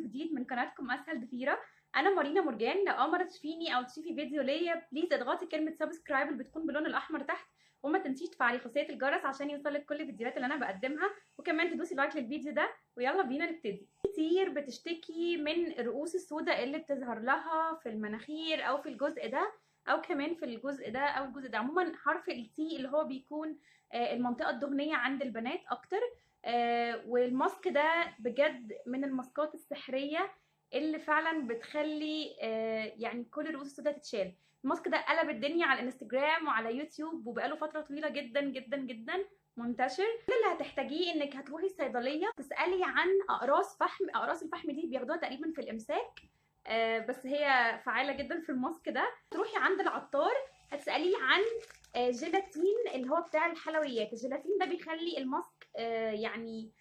جديد من قناتكم اسهل ضفيره. انا مارينا مرجان. لو اول مره تشوفيني او تشوفي فيديو ليا بليز اضغطي كلمه سبسكرايب اللي بتكون باللون الاحمر تحت، وما تنسيش تفعلي خاصيه الجرس عشان يوصلك كل الفيديوهات اللي انا بقدمها، وكمان تدوسي لايك للفيديو ده. ويلا بينا نبتدي. كتير بتشتكي من الرؤوس السوداء اللي بتظهر لها في المناخير او في الجزء ده او كمان في الجزء ده او الجزء ده. عموما حرف التي اللي هو بيكون المنطقه الدهنيه عند البنات اكتر. والماسك ده بجد من الماسكات السحريه اللي فعلا بتخلي يعني كل الرؤوس السوداء تتشال. الماسك ده قلب الدنيا على الانستجرام وعلى يوتيوب وبقاله فتره طويله جدا جدا جدا منتشر. كل اللي هتحتاجيه انك هتروحي الصيدليه تسالي عن اقراص فحم. اقراص الفحم دي بياخدوها تقريبا في الامساك، بس هي فعاله جدا في الماسك ده. تروحي عند العطار هتساليه عن جيلاتين اللي هو بتاع الحلويات. الجيلاتين ده بيخلي الماسك يعني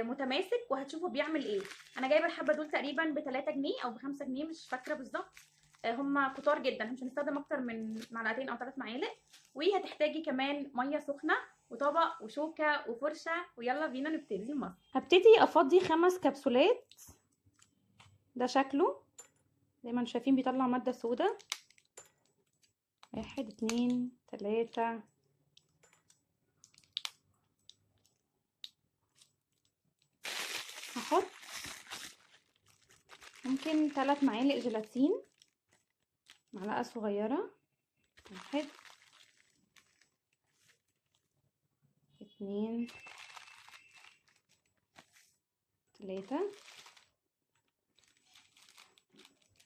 متماسك، وهتشوفوا بيعمل ايه. انا جايبه الحبه دول تقريبا ب 3 جنيه او ب 5 جنيه، مش فاكره بالظبط. هم كتار جدا، مش هنستخدم اكتر من معلقتين او 3 معالق. وهتحتاجي كمان ميه سخنه وطبق وشوكه وفرشه. ويلا بينا نبتدي الماسك. هبتدي افضي 5 كبسولات. ده شكله زي ما انتم شايفين بيطلع ماده سودة. 1 2 3 هحط ممكن 3 معالق جيلاتين، معلقه صغيره. 1 2 3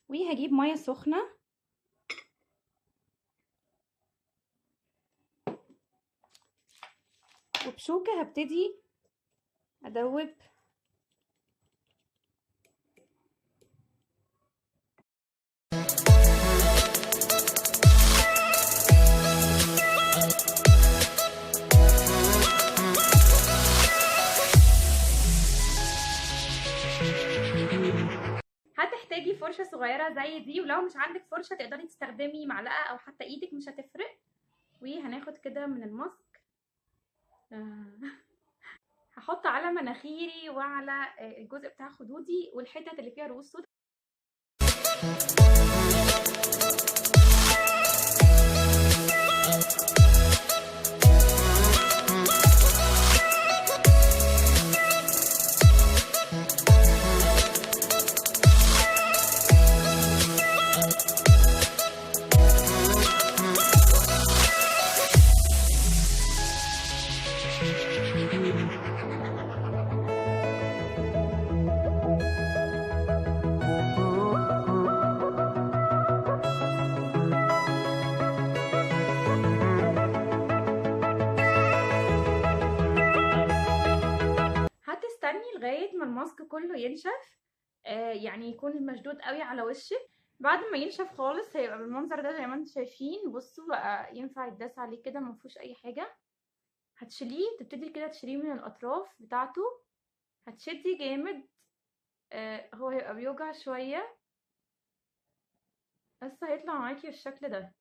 وهجيب ميه سخنه وبشوكه هبتدي ادوب هتحتاجي فرشه صغيره زي دي، ولو مش عندك فرشه تقدري تستخدمي معلقه او حتى ايدك مش هتفرق. وهناخد كده من الماسك هحط على مناخيري وعلى الجزء بتاع خدودي والحتت اللي فيها رؤوس سوداء. لغايه ما الماسك كله ينشف، يعني يكون مشدود قوي على وشك. بعد ما ينشف خالص هيبقى بالمنظر ده زي ما انتم شايفين. بصوا بقى ينفع يتداس عليه كده، ما فيهوش اي حاجه. هتشيليه، تبتدي كده تشيليه من الاطراف بتاعته، هتشدي جامد. هو هيبقى بيوجع شويه بس هيطلع معاكي بالشكل ده.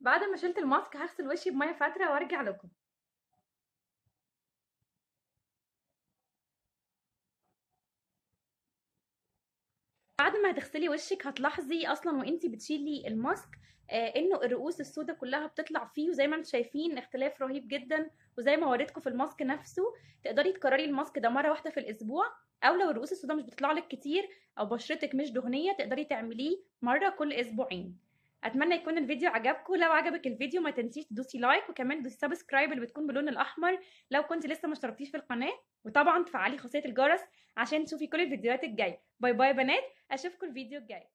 بعد ما شلت الماسك هغسل وشي بميه فاتره وارجع لكم. بعد ما هتغسلي وشك هتلاحظي اصلا وانتي بتشيلي الماسك انه الرؤوس السوداء كلها بتطلع فيه، وزي ما انتم شايفين اختلاف رهيب جدا. وزي ما وريتكم في الماسك نفسه تقدري تكرري الماسك ده مره واحده في الاسبوع، او لو الرؤوس السوداء مش بتطلع لك كتير او بشرتك مش دهنيه تقدري تعمليه مره كل اسبوعين. اتمنى يكون الفيديو عجبكم. لو عجبك الفيديو ما تنسيش تدوسي لايك، وكمان دوسي سبسكرايب اللي بتكون باللون الاحمر لو كنت لسه ما اشتركتيش في القناه، وطبعا تفعلي خاصيه الجرس عشان تشوفي كل الفيديوهات الجايه. باي باي بنات، اشوفكم الفيديو الجاي.